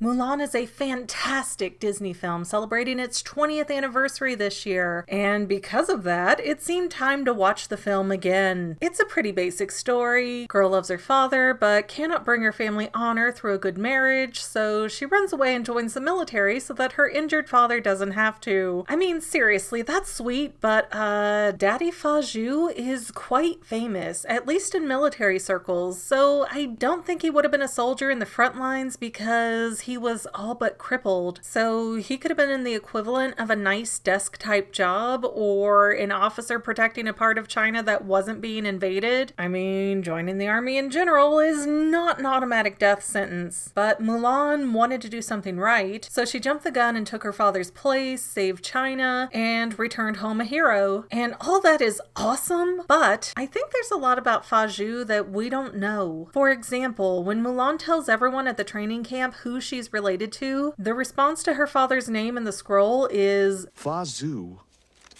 Mulan is a fantastic Disney film celebrating its 20th anniversary this year, and because of that, it seemed time to watch the film again. It's a pretty basic story. Girl loves her father, but cannot bring her family honor through a good marriage, so she runs away and joins the military so that her injured father doesn't have to. I mean, seriously, that's sweet, but Daddy Fa Zhou is quite famous, at least in military circles, so I don't think he would have been a soldier in the front lines because he was all but crippled. So he could have been in the equivalent of a nice desk-type job or an officer protecting a part of China that wasn't being invaded. I mean, joining the army in general is not an automatic death sentence. But Mulan wanted to do something right, so she jumped the gun and took her father's place, saved China, and returned home a hero. And all that is awesome, but I think there's a lot about Fa Zhou that we don't know. For example, when Mulan tells everyone at the training camp who she's related to, the response to her father's name in the scroll is Fa Zhou.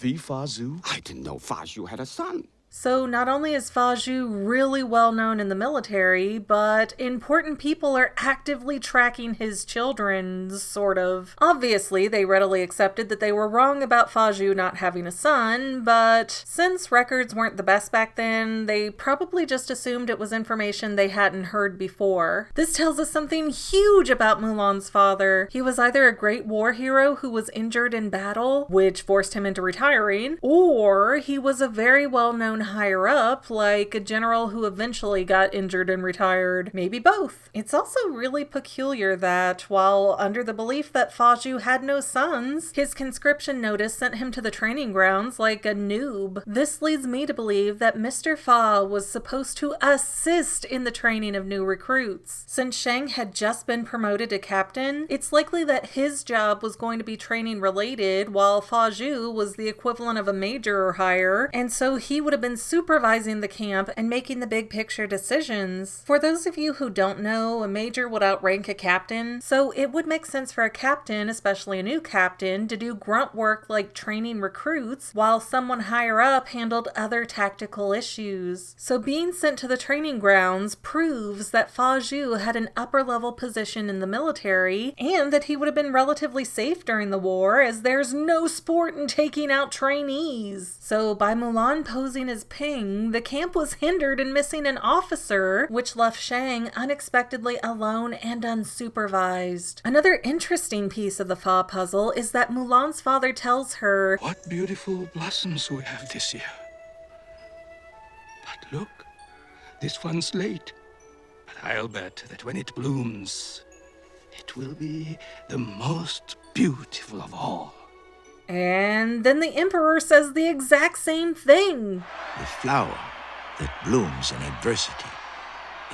The Fa Zhou? I didn't know Fa Zhou had a son. So not only is Fa Zhou really well known in the military, but important people are actively tracking his children, sort of. Obviously, they readily accepted that they were wrong about Fa Zhou not having a son, but since records weren't the best back then, they probably just assumed it was information they hadn't heard before. This tells us something huge about Mulan's father. He was either a great war hero who was injured in battle, which forced him into retiring, or he was a very well-known higher up, like a general who eventually got injured and retired. Maybe both. It's also really peculiar that, while under the belief that Fa Zhou had no sons, his conscription notice sent him to the training grounds like a noob. This leads me to believe that Mr. Fa was supposed to assist in the training of new recruits. Since Shang had just been promoted to captain, it's likely that his job was going to be training related, while Fa Zhou was the equivalent of a major or higher, and so he would have been supervising the camp and making the big picture decisions. For those of you who don't know, a major would outrank a captain, so it would make sense for a captain, especially a new captain, to do grunt work like training recruits, while someone higher up handled other tactical issues. So being sent to the training grounds proves that Fa Zhou had an upper level position in the military, and that he would have been relatively safe during the war, as there's no sport in taking out trainees. So by Mulan posing as Ping, the camp was hindered in missing an officer, which left Shang unexpectedly alone and unsupervised. Another interesting piece of the Fa puzzle is that Mulan's father tells her, "What beautiful blossoms we have this year. But look, this one's late. But I'll bet that when it blooms, it will be the most beautiful of all." And then the Emperor says the exact same thing. The flower that blooms in adversity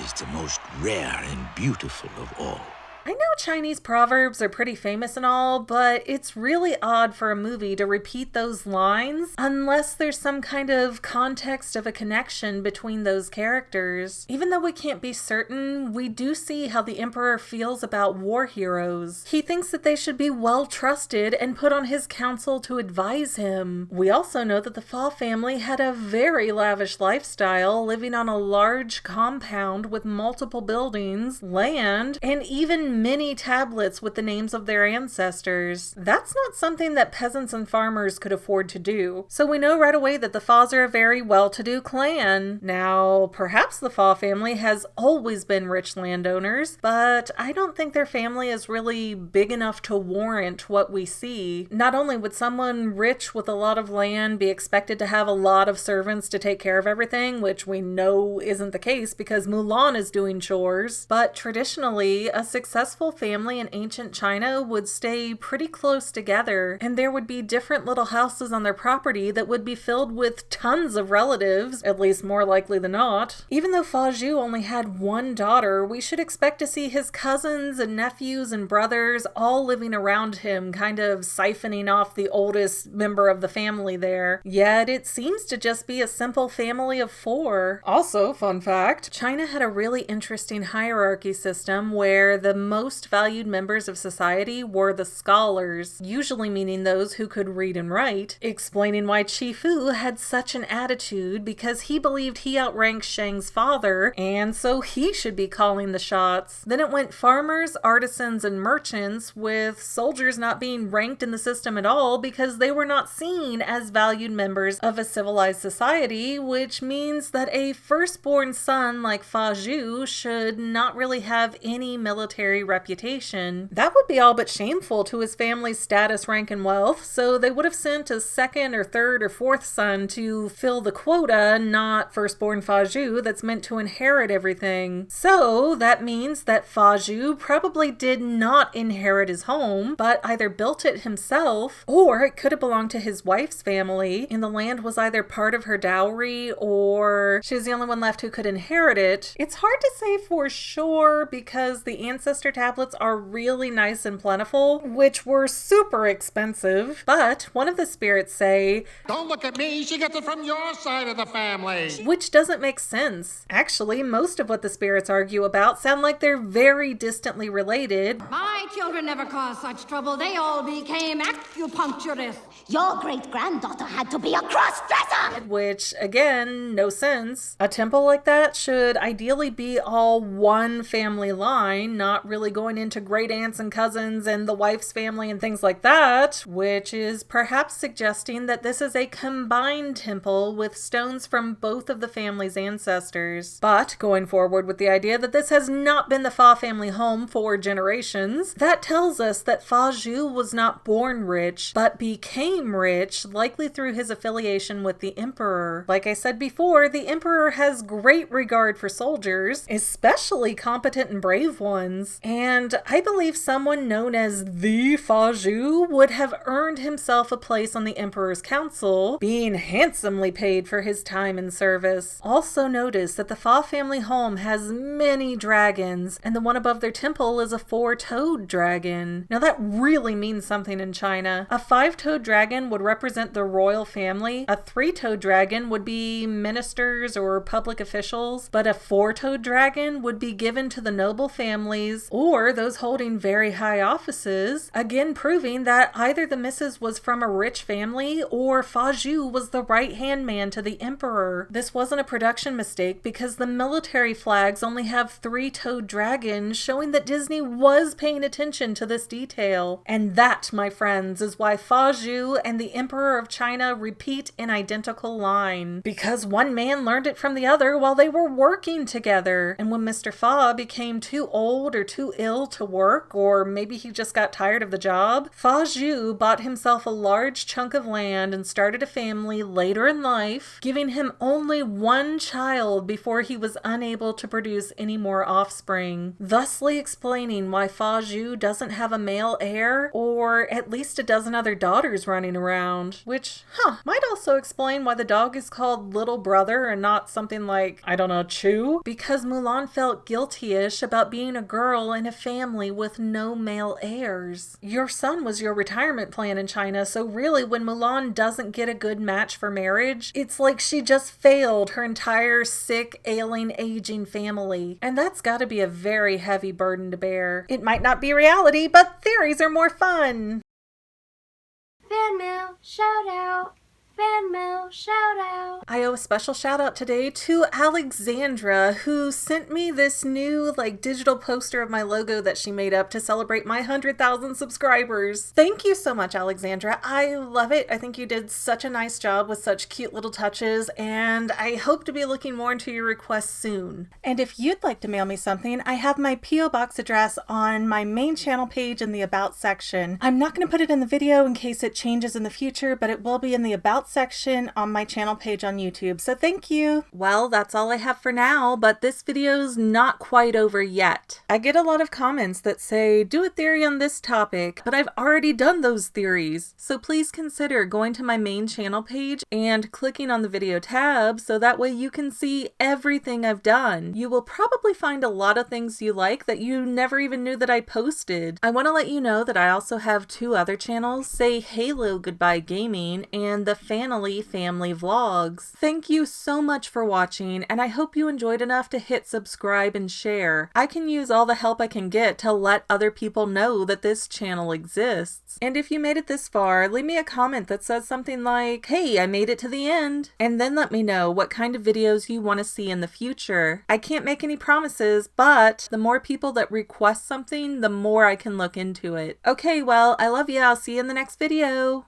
is the most rare and beautiful of all. I know Chinese proverbs are pretty famous and all, but it's really odd for a movie to repeat those lines unless there's some kind of context of a connection between those characters. Even though we can't be certain, we do see how the Emperor feels about war heroes. He thinks that they should be well trusted and put on his council to advise him. We also know that the Fa family had a very lavish lifestyle, living on a large compound with multiple buildings, land, and even many tablets with the names of their ancestors. That's not something that peasants and farmers could afford to do. So we know right away that the Fas are a very well-to-do clan. Now, perhaps the Fa family has always been rich landowners, but I don't think their family is really big enough to warrant what we see. Not only would someone rich with a lot of land be expected to have a lot of servants to take care of everything, which we know isn't the case because Mulan is doing chores, but traditionally, a successful family in ancient China would stay pretty close together, and there would be different little houses on their property that would be filled with tons of relatives, at least more likely than not. Even though Fa Zhou only had one daughter, we should expect to see his cousins and nephews and brothers all living around him, kind of siphoning off the oldest member of the family there. Yet it seems to just be a simple family of 4. Also, fun fact, China had a really interesting hierarchy system where the most valued members of society were the scholars, usually meaning those who could read and write, explaining why Chi-Fu had such an attitude because he believed he outranked Shang's father, and so he should be calling the shots. Then it went farmers, artisans, and merchants, with soldiers not being ranked in the system at all because they were not seen as valued members of a civilized society, which means that a firstborn son like Fa Zhou should not really have any military reputation. That would be all but shameful to his family's status, rank, and wealth, so they would have sent a second or third or fourth son to fill the quota, not firstborn Fa Zhou that's meant to inherit everything. So that means that Fa Zhou probably did not inherit his home, but either built it himself, or it could have belonged to his wife's family, and the land was either part of her dowry, or she was the only one left who could inherit it. It's hard to say for sure because the ancestor tablets are really nice and plentiful, which were super expensive, but one of the spirits say, "Don't look at me, she gets it from your side of the family." Which doesn't make sense. Actually, most of what the spirits argue about sound like they're very distantly related. My children never caused such trouble. They all became acupuncturists. Your great-granddaughter had to be a cross-dresser! Which, again, no sense. A temple like that should ideally be all one family line, not really going into great aunts and cousins and the wife's family and things like that, which is perhaps suggesting that this is a combined temple with stones from both of the family's ancestors. But going forward with the idea that this has not been the Fa family home for generations, that tells us that Fa Zhou was not born rich, but became rich, likely through his affiliation with the emperor. Like I said before, the emperor has great regard for soldiers, especially competent and brave ones, and I believe someone known as the Fa Zhou would have earned himself a place on the emperor's council, being handsomely paid for his time and service. Also notice that the Fa family home has many dragons, and the one above their temple is a 4-toed dragon. Now that really means something in China. A 5-toed dragon would represent the royal family, a 3-toed dragon would be ministers or public officials, but a 4-toed dragon would be given to the noble families or those holding very high offices, again proving that either the missus was from a rich family or Fa Zhou was the right-hand man to the emperor. This wasn't a production mistake because the military flags only have 3-toed dragons, showing that Disney was paying attention to this detail. And that, my friends, is why Fa Zhou and the Emperor of China repeat an identical line. Because one man learned it from the other while they were working together. And when Mr. Fa became too old or too ill to work, or maybe he just got tired of the job, Fa Zhou bought himself a large chunk of land and started a family later in life, giving him only one child before he was unable to produce any more offspring, thusly explaining why Fa Zhou doesn't have a male heir, or at least a dozen other daughters running around, which, might also explain why the dog is called Little Brother and not something like, I don't know, Chew, because Mulan felt guilty-ish about being a girl in a family with no male heirs. Your son was your retirement plan in China, so really when Mulan doesn't get a good match for marriage, it's like she just failed her entire sick, ailing, aging family. And that's gotta be a very heavy burden to bear. It might not be reality, but theories are more fun! Fan mail, shout out. Fan mail, shout out. I owe a special shout out today to Alexandra, who sent me this new digital poster of my logo that she made up to celebrate my 100,000 subscribers. Thank you so much, Alexandra. I love it. I think you did such a nice job with such cute little touches, and I hope to be looking more into your requests soon. And if you'd like to mail me something, I have my P.O. Box address on my main channel page in the About section. I'm not going to put it in the video in case it changes in the future, but it will be in the About section on my channel page on YouTube, so thank you. Well, that's all I have for now, but this video's not quite over yet. I get a lot of comments that say, do a theory on this topic, but I've already done those theories, so please consider going to my main channel page and clicking on the video tab so that way you can see everything I've done. You will probably find a lot of things you like that you never even knew that I posted. I want to let you know that I also have 2 other channels, Say Halo Goodbye Gaming and the channel-y family vlogs. Thank you so much for watching, and I hope you enjoyed enough to hit subscribe and share. I can use all the help I can get to let other people know that this channel exists. And if you made it this far, leave me a comment that says something like, "Hey, I made it to the end," and then let me know what kind of videos you want to see in the future. I can't make any promises, but the more people that request something, the more I can look into it. Okay, well, I love you. I'll see you in the next video.